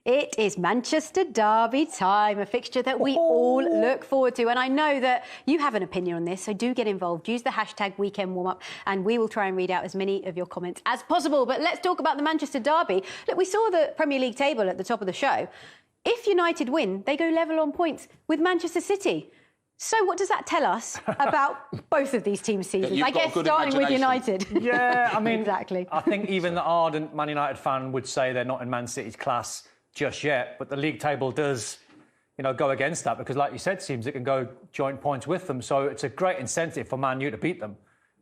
It is Manchester Derby time, a fixture that we all look forward to. And I know that you have an opinion on this, so do get involved. Use the hashtag weekend warm up and we will try and read out as many of your comments as possible. But let's talk about the Manchester Derby. Look, we saw the Premier League table at the top of the show. If United win, they go level on points with Manchester City. So what does that tell us about both of these teams' seasons? I guess starting with United. Yeah, I mean, exactly. I think even the ardent Man United fan would say they're not in Man City's class just yet, but the league table does, go against that because, like you said, seems it can go joint points with them. So it's a great incentive for Man U to beat them.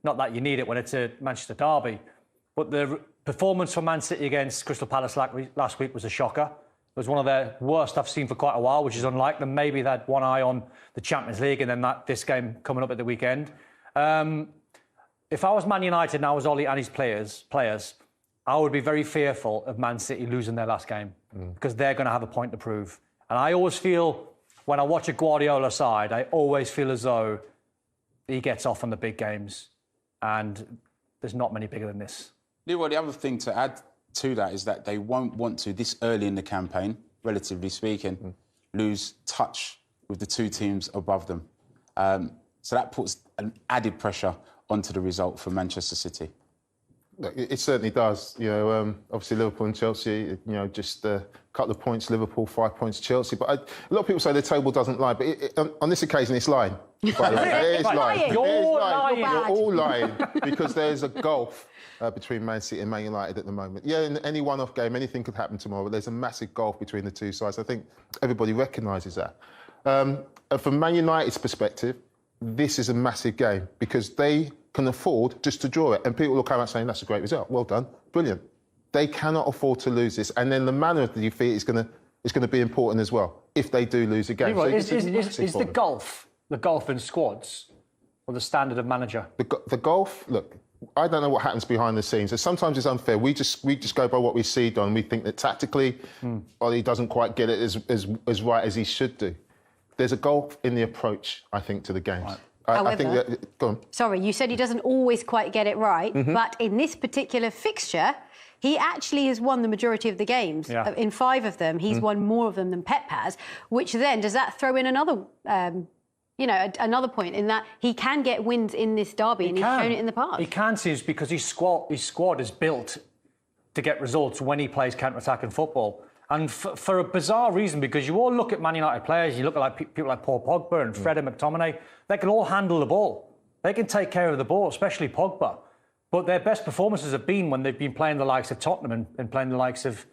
Not that you need it when it's a Manchester derby, but the performance for Man City against Crystal Palace last week was a shocker. It was one of their worst I've seen for quite a while, which is unlike them. Maybe they had one eye on the Champions League and then this game coming up at the weekend. If I was Man United and I was Ollie and his players, I would be very fearful of Man City losing their last game because they're going to have a point to prove. And I always feel, when I watch a Guardiola side, I always feel as though he gets off on the big games. And there's not many bigger than this. Leroy, the other thing to add to that is that they won't want to, this early in the campaign, relatively speaking, lose touch with the two teams above them. So that puts an added pressure onto the result for Manchester City. It certainly does. Obviously Liverpool and Chelsea, just a couple of points Liverpool, 5 points Chelsea. But a lot of people say the table doesn't lie, but on this occasion it's lying. By the way. It is lying. You're all lying because there's a gulf between Man City and Man United at the moment. Yeah, in any one-off game, anything could happen tomorrow, but there's a massive gulf between the two sides. I think everybody recognises that. From Man United's perspective, this is a massive game because they can afford just to draw it. And people will come out saying, that's a great result. Well done. Brilliant. They cannot afford to lose this. And then the manner of the defeat is going to be important as well, if they do lose a game. Right. Is the golf in squads or the standard of manager? The golf, look, I don't know what happens behind the scenes. And sometimes it's unfair. We just go by what we see done. We think that tactically, Ollie doesn't quite get it as right as he should do. There's a golf in the approach, I think, to the game. Right. However, I think that, go on. Sorry, you said he doesn't always quite get it right, but in this particular fixture, he actually has won the majority of the games. Yeah. In 5 of them, he's won more of them than Pep has, which then, does that throw in another, another point in that he can get wins in this derby and he's shown it in the past? He can, seems, because his squad is built to get results when he plays counter-attacking football. And for a bizarre reason, because you all look at Man United players, you look at people like Paul Pogba and Fred and McTominay, they can all handle the ball. They can take care of the ball, especially Pogba. But their best performances have been when they've been playing the likes of Tottenham and playing the likes of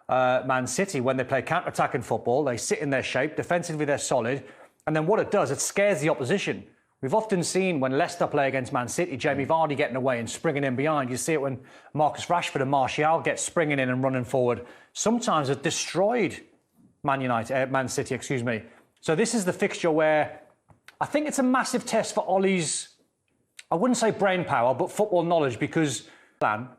Man City. When they play counter-attacking football, they sit in their shape, defensively they're solid, and then what it does, it scares the opposition. We've often seen when Leicester play against Man City, Jamie Vardy getting away and springing in behind. You see it when Marcus Rashford and Martial get springing in and running forward. Sometimes it destroyed Man City. So this is the fixture where I think it's a massive test for Ollie's, I wouldn't say brain power, but football knowledge, because and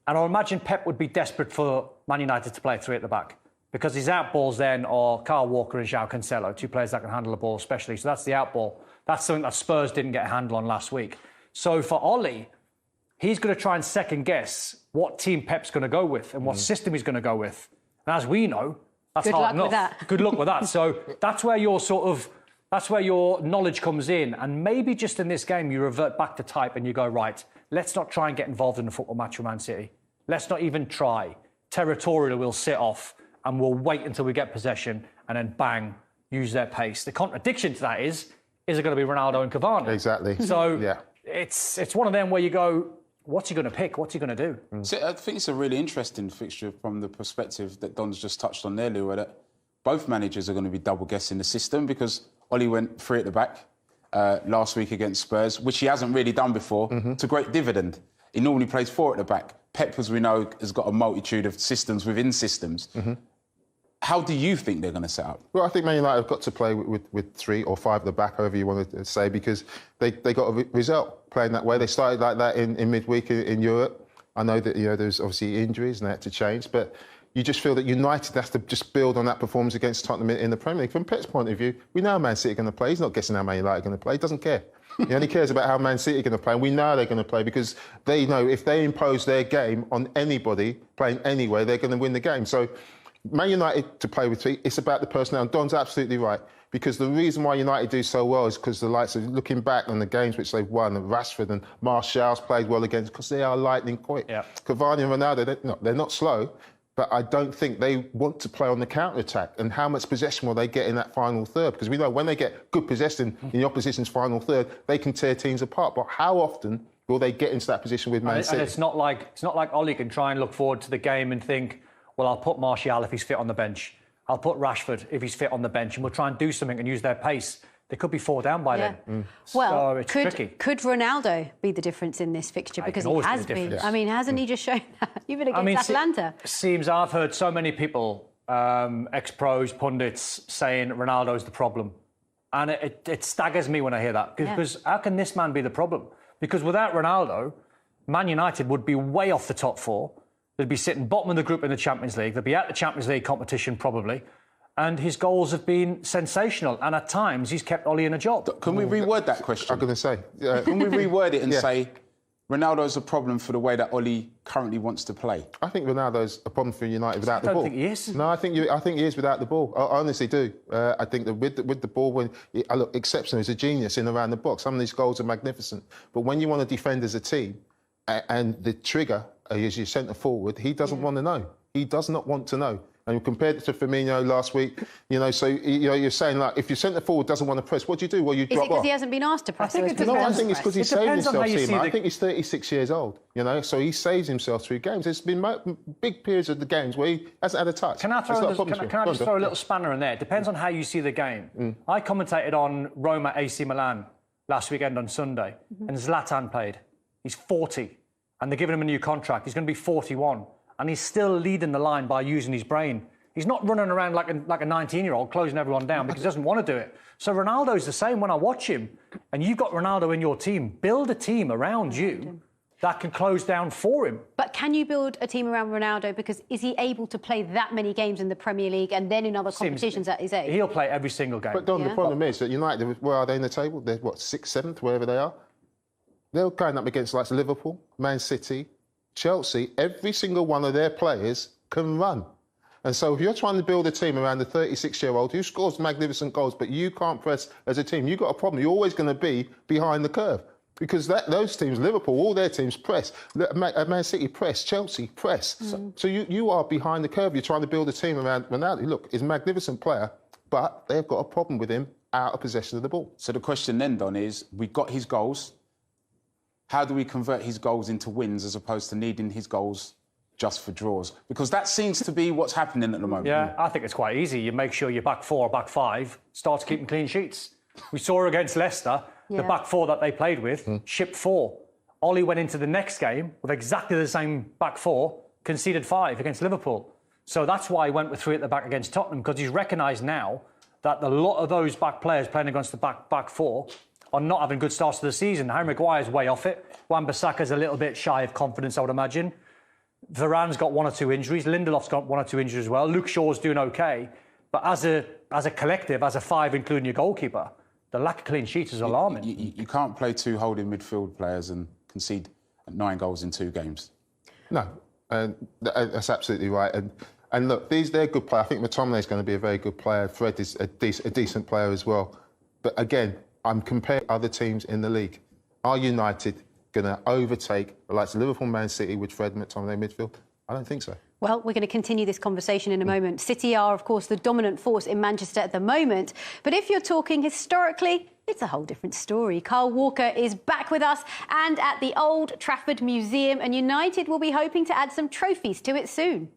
I imagine Pep would be desperate for Man United to play 3 at the back, because his outballs then are Kyle Walker and João Cancelo, 2 players that can handle the ball especially. So that's the outball. That's something that Spurs didn't get a handle on last week. So for Ollie, he's going to try and second-guess what team Pep's going to go with and what system he's going to go with. And as we know, that's hard enough. Good luck with that. So that's where your knowledge comes in. And maybe just in this game, you revert back to type and you go, right, let's not try and get involved in a football match with Man City. Let's not even try. Territorially, we'll sit off and we'll wait until we get possession and then bang, use their pace. The contradiction to that is it going to be Ronaldo and Cavani? Exactly. So yeah. It's one of them where you go, what's he going to pick? What's he going to do? So I think it's a really interesting fixture from the perspective that Don's just touched on there, Lou, that both managers are going to be double-guessing the system, because Ollie went 3 at the back last week against Spurs, which he hasn't really done before, to great dividend. He normally plays 4 at the back. Pep, as we know, has got a multitude of systems within systems. How do you think they're going to set up? Well, I think Man United have got to play with 3 or 5 at the back, however you want to say, because they got a result playing that way. They started like that in midweek in Europe. I know that there's obviously injuries and they had to change, but you just feel that United has to just build on that performance against Tottenham in the Premier League. From Pep's point of view, we know how Man City are going to play. He's not guessing how Man United are going to play. He doesn't care. He only cares about how Man City are going to play. And we know they're going to play because they know if they impose their game on anybody playing anywhere, they're going to win the game. So Man United to play with three, it's about the personnel. And Don's absolutely right. Because the reason why United do so well is because the likes of looking back on the games which they've won, and Rashford and Martial's played well against, because they are lightning quick. Yeah. Cavani and Ronaldo, they're not slow, but I don't think they want to play on the counter-attack. And how much possession will they get in that final third? Because we know when they get good possession in the opposition's final third, they can tear teams apart. But how often will they get into that position with Man City? And it's not like Ollie can try and look forward to the game and think, well, I'll put Martial if he's fit on the bench. I'll put Rashford if he's fit on the bench, and we'll try and do something and use their pace. They could be 4 down by then. Well, so it's tricky. Could Ronaldo be the difference in this fixture? Because he has been. Yes. I mean, hasn't he just shown that? Even against Atlanta. Seems I've heard so many people, ex-pros, pundits, saying Ronaldo's the problem. And it staggers me when I hear that. Because how can this man be the problem? Because without Ronaldo, Man United would be way off the top 4. They'd be sitting bottom of the group in the Champions League. They'd be at the Champions League competition probably. And his goals have been sensational. And at times, he's kept Ollie in a job. Can we reword that question? I'm going to say. Can we reword it and say, Ronaldo's a problem for the way that Ollie currently wants to play? I think Ronaldo's a problem for United without the ball. I don't think he is. No, I think he is without the ball. I honestly do. I think that with the ball, when look, exceptional, he's a genius in around the box. Some of these goals are magnificent. But when you want to defend as a team, and the trigger is your centre forward, he doesn't want to know. He does not want to know. And compared to Firmino last week, so you're saying, like, if your centre forward doesn't want to press, what do you do? Well, you drop off. Is it because he hasn't been asked to press? I think it's because he's saved himself. I think he's 36 years old. So he saves himself through games. There's been big periods of the games where he hasn't had a touch. Can I just throw a little spanner in there? It depends on how you see the game. I commentated on Roma AC Milan last weekend on Sunday, and Zlatan played. He's 40, and they're giving him a new contract. He's going to be 41. And he's still leading the line by using his brain. He's not running around like a 19-year-old closing everyone down because he doesn't want to do it. So Ronaldo's the same. When I watch him, and you've got Ronaldo in your team, build a team around you that can close down for him. But can you build a team around Ronaldo? Because is he able to play that many games in the Premier League and then in other competitions at his age? He'll play every single game. But Don, the problem is that United, where are they in the table? They're, 6th, 7th, wherever they are? They're going up against like Liverpool, Man City, Chelsea. Every single one of their players can run. And so if you're trying to build a team around the 36-year-old who scores magnificent goals, but you can't press as a team, you've got a problem. You're always going to be behind the curve. Because those teams, Liverpool, all their teams press. Man City press, Chelsea press. So you are behind the curve. You're trying to build a team around Ronaldo. Look, he's a magnificent player, but they've got a problem with him out of possession of the ball. So the question then, Don, is we got his goals. How do we convert his goals into wins as opposed to needing his goals just for draws? Because that seems to be what's happening at the moment. Yeah, I think it's quite easy. You make sure your back 4 or back 5 starts keeping clean sheets. We saw against Leicester, the back 4 that they played with, shipped 4. Ollie went into the next game with exactly the same back 4, conceded 5 against Liverpool. So that's why he went with 3 at the back against Tottenham, because he's recognised now that a lot of those back players playing against the back 4 are not having good starts to the season. Harry Maguire's way off it. Wan-Bissaka's a little bit shy of confidence, I would imagine. Varane's got 1 or 2 injuries. Lindelof's got 1 or 2 injuries as well. Luke Shaw's doing OK. But as a collective, as a 5, including your goalkeeper, the lack of clean sheets is alarming. You can't play 2 holding midfield players and concede 9 goals in 2 games. No, that's absolutely right. And look, they're good players. I think McTominay's going to be a very good player. Fred is a decent player as well. But again, I'm comparing other teams in the league. Are United going to overtake the likes of Liverpool, Man City with Fred and McTominay midfield? I don't think so. Well, we're going to continue this conversation in a moment. City are, of course, the dominant force in Manchester at the moment. But if you're talking historically, it's a whole different story. Carl Walker is back with us and at the Old Trafford Museum, and United will be hoping to add some trophies to it soon.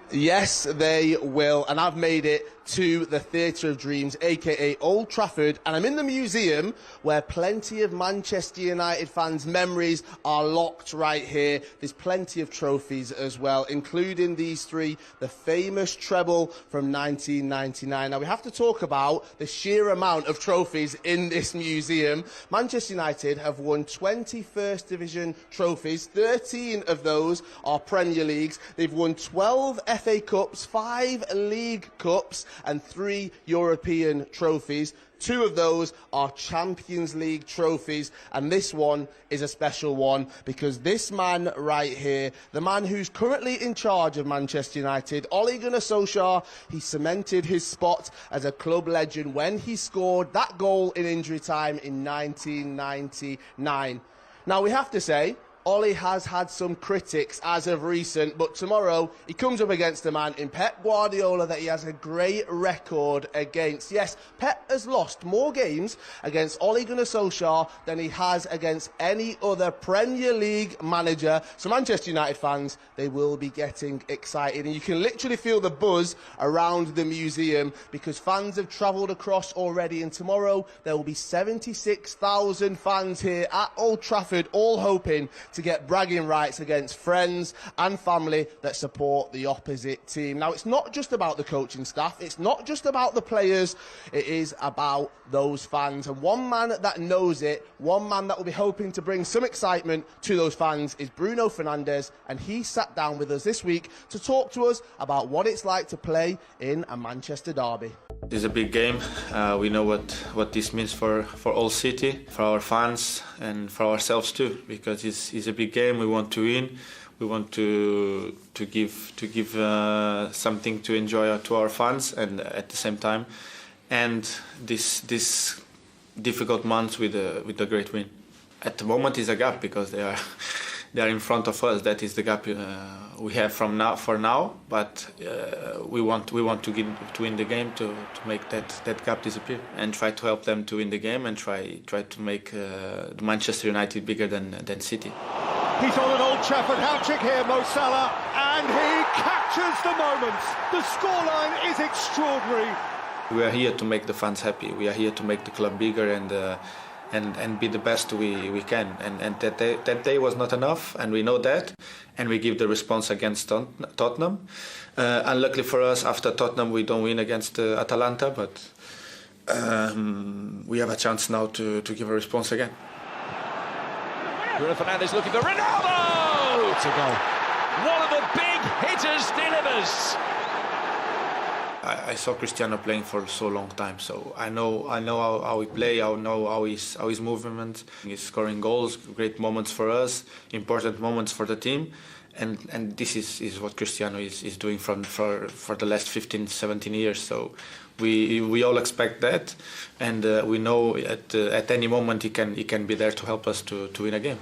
Yes, they will. And I've made it to the Theatre of Dreams, a.k.a. Old Trafford. And I'm in the museum where plenty of Manchester United fans' memories are locked right here. There's plenty of trophies as well, including these 3, the famous treble from 1999. Now, we have to talk about the sheer amount of trophies in this museum. Manchester United have won 20 First Division trophies. 13 of those are Premier Leagues. They've won 12 FA Cups, 5 League Cups, and 3 European trophies. 2 of those are Champions League trophies, and this one is a special one because this man right here, the man who's currently in charge of Manchester United, Ole Gunnar Solskjaer, he cemented his spot as a club legend when he scored that goal in injury time in 1999. Now, we have to say, Ole has had some critics as of recent, but tomorrow he comes up against a man in Pep Guardiola that he has a great record against. Yes, Pep has lost more games against Ole Gunnar Solskjaer than he has against any other Premier League manager. So Manchester United fans, they will be getting excited, and you can literally feel the buzz around the museum because fans have travelled across already, and tomorrow there will be 76,000 fans here at Old Trafford, all hoping to get bragging rights against friends and family that support the opposite team. Now, it's not just about the coaching staff, it's not just about the players, it is about those fans. And one man that knows it, one man that will be hoping to bring some excitement to those fans is Bruno Fernandes, and he sat down with us this week to talk to us about what it's like to play in a Manchester derby. It's a big game. We know what this means for all city, for our fans, and for ourselves too. Because it's a big game. We want to win. We want to give something to enjoy to our fans, and at the same time, and this difficult months with a great win. At the moment, is a gap because they are in front of us. That is the gap we have for now. But we want to win the game to make that gap disappear and try to help them to win the game and try to make Manchester United bigger than City. He's on an Old Trafford hat-trick here, Mo Salah, and he captures the moment. The scoreline is extraordinary. We are here to make the fans happy. We are here to make the club bigger and be the best we can. And that day was not enough, and we know that. And we give the response against Tottenham. Unluckily for us, after Tottenham, we don't win against Atalanta, but we have a chance now to give a response again. Bruno Fernandes looking for Ronaldo! To go. One of the big hitters delivers. I saw Cristiano playing for so long time, so I know how he plays. I know how his movement. He's scoring goals, great moments for us, important moments for the team, and this is what Cristiano is doing for the last 15, 17 years. So we all expect that, and we know at any moment he can be there to help us to win a game.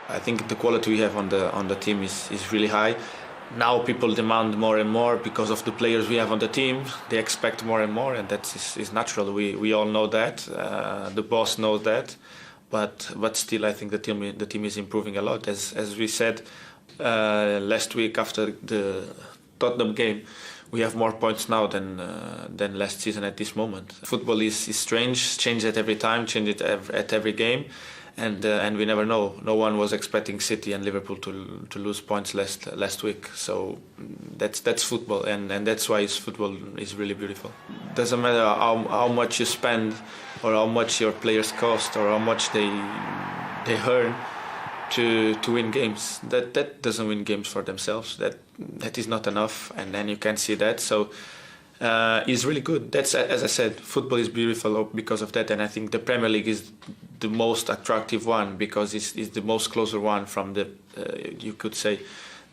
I think the quality we have on the team is really high. Now people demand more and more because of the players we have on the team. They expect more and more, and that is natural. We all know that. The boss knows that, but still, I think the team is improving a lot. As we said last week after the Tottenham game, we have more points now than last season at this moment. Football is strange, change at every time, change it at every game. And we never know. No one was expecting City and Liverpool to lose points last week. So that's football, and that's why football is really beautiful. Doesn't matter how much you spend, or how much your players cost, or how much they earn to win games. That doesn't win games for themselves. That is not enough, and then you can see that. So. Is really good. That's, as I said, football is beautiful because of that, and I think the Premier League is the most attractive one because it's the most closer one from the, you could say,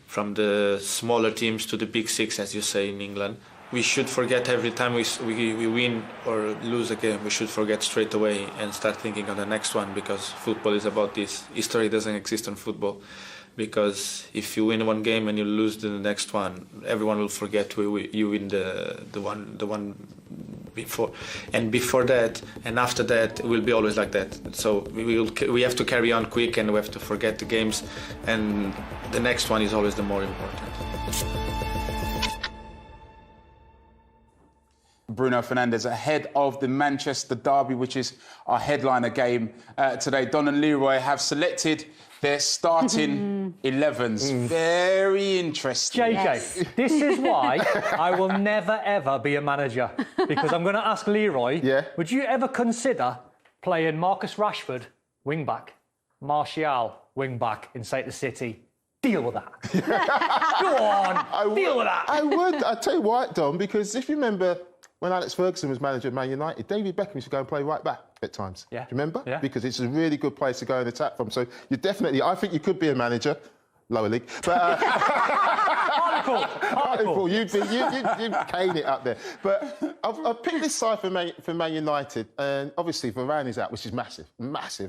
from the smaller teams to the big six, as you say in England. We should forget every time we win or lose a game. We should forget straight away and start thinking of the next one because football is about this. History doesn't exist in football. Because if you win one game and you lose the next one, everyone will forget you win the one before, and before that and after that it will be always like that. So we have to carry on quick, and we have to forget the games, and the next one is always the more important. Bruno Fernandes ahead of the Manchester derby, which is our headliner game today. Don and Leroy have selected their starting 11s. Very interesting. JJ, Yes. this is why I will never, ever be a manager. Because I'm going to ask Leroy, would you ever consider playing Marcus Rashford, wing-back, Martial, wing-back in, say, the City? Deal with that. Go on, deal with that. I would. I'd tell you why, Dom, because if you remember when Alex Ferguson was manager of Man United, David Beckham used to go and play right back at times. Yeah. Do you remember? Yeah. Because it's a really good place to go and attack from. So you definitely, I think you could be a manager, lower league. But, Hartlepool, you'd cane it up there. But I've picked this side for Man United, and obviously Varane is out, which is massive.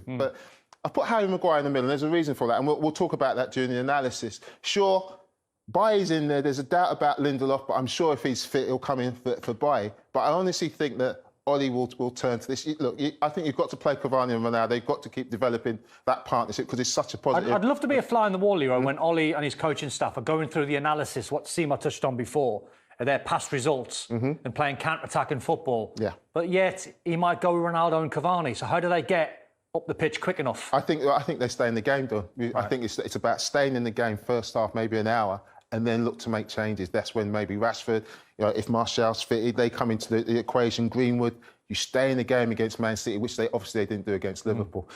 But I've put Harry Maguire in the middle, and there's a reason for that, and we'll talk about that during the analysis. Sure, Baye's in there. There's a doubt about Lindelof, but I'm sure if he's fit, he'll come in for Baye. But I honestly think that Ollie will turn to this. Look, I think you've got to play Cavani and Ronaldo. They've got to keep developing that partnership because it's such a positive. I'd love to be a fly on the wall, Leroy, when Ollie and his coaching staff are going through the analysis, what Seymour touched on before, of their past results and playing counter-attacking football. Yeah. But yet, he might go with Ronaldo and Cavani. So how do they get up the pitch quick enough? I think they stay in the game, though. Right. I think it's about staying in the game first half, maybe an hour, and then look to make changes. That's when maybe Rashford, if Martial's fitted, they come into the equation. Greenwood, you stay in the game against Man City, which they didn't do against Liverpool.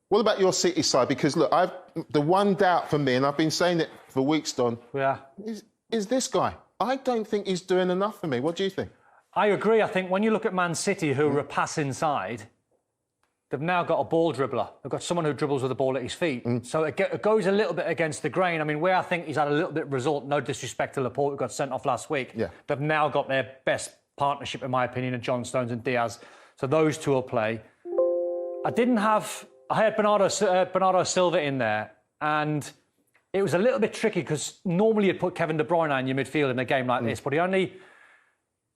What about your City side? Because look, the one doubt for me, and I've been saying it for weeks, Don, is this guy. I don't think he's doing enough for me. What do you think? I agree. I think when you look at Man City, who are a pass inside, they've now got a ball dribbler. They've got someone who dribbles with the ball at his feet. So it goes a little bit against the grain. I mean, where I think he's had a little bit of result, no disrespect to Laporte, who got sent off last week. Yeah. They've now got their best partnership, in my opinion, of John Stones and Diaz. So those two will play. I had Bernardo Silva in there, and it was a little bit tricky because normally you'd put Kevin De Bruyne in your midfield in a game like this, but he only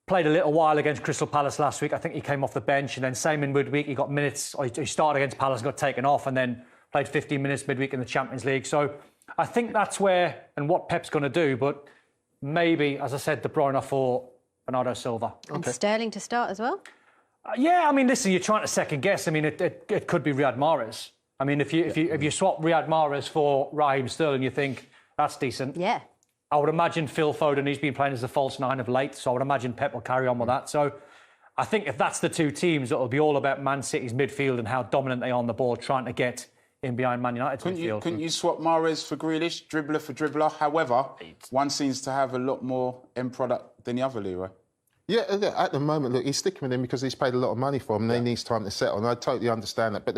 played a little while against Crystal Palace last week. I think he came off the bench, and then same in midweek, he got minutes. He started against Palace and got taken off, and then played 15 minutes midweek in the Champions League. So I think that's where and what Pep's going to do. But maybe, as I said, De Bruyne for Bernardo Silva. And Sterling to start as well? Yeah, I mean, listen, you're trying to second guess. I mean, it could be Riyad Mahrez. I mean, if you swap Riyad Mahrez for Raheem Sterling, you think that's decent. Yeah. I would imagine Phil Foden, he's been playing as a false nine of late, so I would imagine Pep will carry on with that. So I think if that's the two teams, it'll be all about Man City's midfield and how dominant they are on the ball, trying to get in behind Man United's midfield. Couldn't you swap Mahrez for Grealish, dribbler for dribbler? However, one seems to have a lot more end product than the other, Leroy. Yeah, at the moment, look, he's sticking with him because he's paid a lot of money for him and they need time to settle, and I totally understand that. But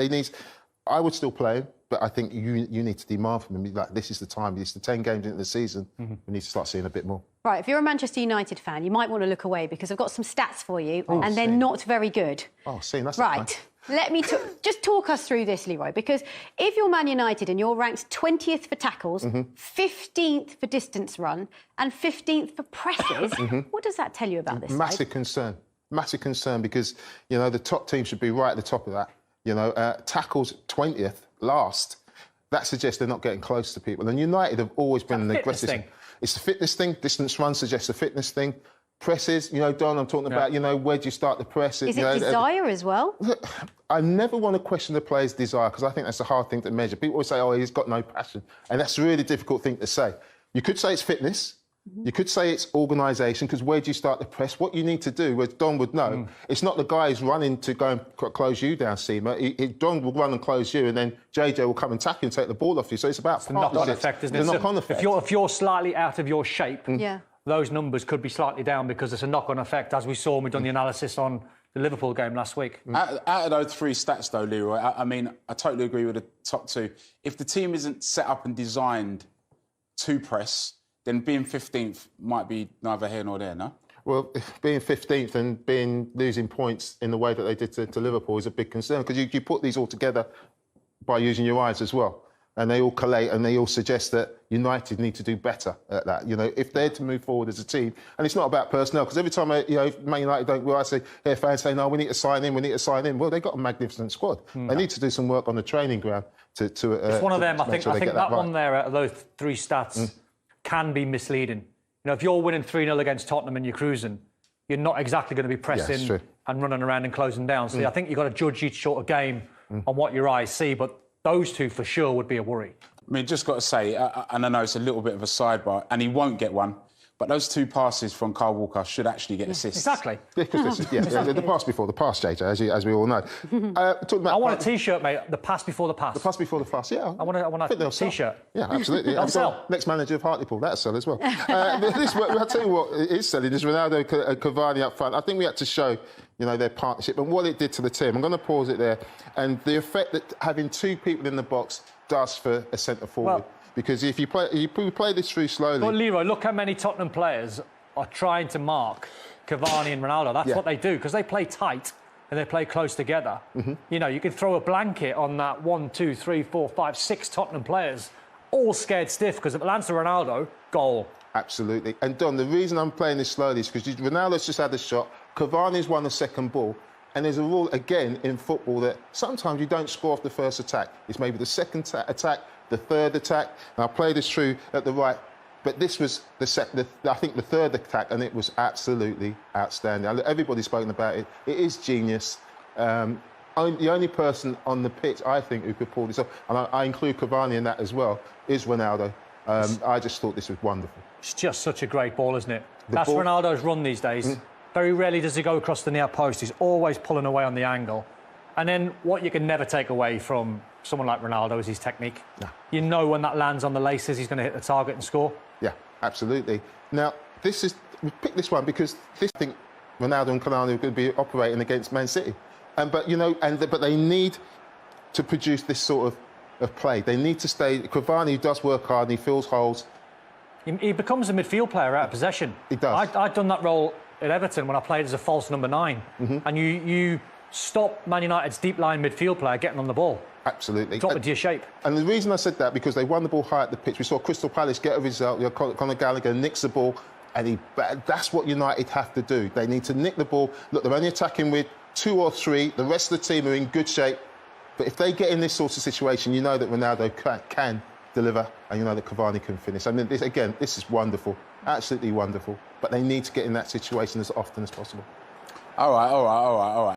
I would still play him, but I think you need to demand from him, like, this is the time, it's the 10 games into the season, we need to start seeing a bit more. Right, if you're a Manchester United fan, you might want to look away because I've got some stats for you, and they're not very good. Oh, see, that's right. Let me just talk us through this, Leroy, because if you're Man United and you're ranked 20th for tackles, 15th for distance run, and 15th for presses, what does that tell you about this Massive side? Massive concern, because, the top team should be right at the top of that. Tackles 20th, last. That suggests they're not getting close to people. And United have always been an aggressive thing. It's a fitness thing. Distance run suggests a fitness thing. Presses, Don, I'm talking about, where do you start the press? Is it desire as well? Look, I never want to question the player's desire because I think that's a hard thing to measure. People always say, he's got no passion. And that's a really difficult thing to say. You could say it's fitness. You could say it's organisation, because where do you start the press? What you need to do, as Don would know, it's not the guy who's running to go and close you down, Seema. Don will run and close you, and then JJ will come and tackle you and take the ball off you. So it's about the knock-on effect, isn't it? The knock-on effect. If you're slightly out of your shape, those numbers could be slightly down because it's a knock-on effect, as we saw when we've done the analysis on the Liverpool game last week. Out of those three stats, though, Leroy, I totally agree with the top two. If the team isn't set up and designed to press, then being 15th might be neither here nor there, no? Well, being 15th and losing points in the way that they did to Liverpool is a big concern, because you put these all together by using your eyes as well. And they all collate and they all suggest that United need to do better at that. If they're to move forward as a team, and it's not about personnel, because every time Man United don't, I hear fans say, no, we need to sign in. Well, they've got a magnificent squad. They need to do some work on the training ground to it's one of them. I think that right. One there out of those three stats can be misleading. If you're winning 3-0 against Tottenham and you're cruising, you're not exactly going to be pressing and running around and closing down. So I think you've got to judge each sort of game on what your eyes see, but those two for sure would be a worry. Just got to say, and I know it's a little bit of a sidebar, and he won't get one, But those 2 passes from Kyle Walker should actually get assists. Exactly. The pass before the pass, JJ, as we all know. Talking about I want a T-shirt, mate. The pass before the pass. the pass before the pass, yeah. I want a T-shirt. Yeah, absolutely. They'll sell. Next manager of Hartlepool, that'll sell as well. I'll tell you what is selling is Ronaldo and Cavani up front. I think we had to show, their partnership and what it did to the team. I'm going to pause it there. And the effect that having 2 people in the box does for a centre forward. Because if you play this through slowly... But Leroy, look how many Tottenham players are trying to mark Cavani and Ronaldo. That's what they do, because they play tight and they play close together. You can throw a blanket on that 1, 2, 3, 4, 5, 6 Tottenham players, all scared stiff, because if it lands to Ronaldo, goal. Absolutely. And Don, the reason I'm playing this slowly is because Ronaldo's just had a shot, Cavani's won the second ball, and there's a rule, again, in football that sometimes you don't score off the first attack. It's maybe the second attack, the third attack, and I'll play this through at the right. But this was, I think, the third attack, and it was absolutely outstanding. Everybody's spoken about it. It is genius. The only person on the pitch, I think, who could pull this off, and I include Cavani in that as well, is Ronaldo. I just thought this was wonderful. It's just such a great ball, isn't it? That's Ronaldo's run these days. Very rarely does he go across the near post. He's always pulling away on the angle. And then what you can never take away from someone like Ronaldo is his technique. No. You know when that lands on the laces, he's going to hit the target and score. Yeah, absolutely. Now, we picked this one because I think Ronaldo and Cavani are going to be operating against Man City. But they need to produce this sort of play. They need to stay... Cavani does work hard and he fills holes. He becomes a midfield player out of possession. He does. I'd done that role at Everton when I played as a false number 9. And you stop Man United's deep line midfield player getting on the ball. Absolutely. Drop into your shape. And the reason I said that, because they won the ball high at the pitch. We saw Crystal Palace get a result. Conor Gallagher nicks the ball, and that's what United have to do. They need to nick the ball. Look, they're only attacking with 2 or 3. The rest of the team are in good shape. But if they get in this sort of situation, you know that Ronaldo can deliver, and you know that Cavani can finish. I mean, this is wonderful. Absolutely wonderful. But they need to get in that situation as often as possible. All right.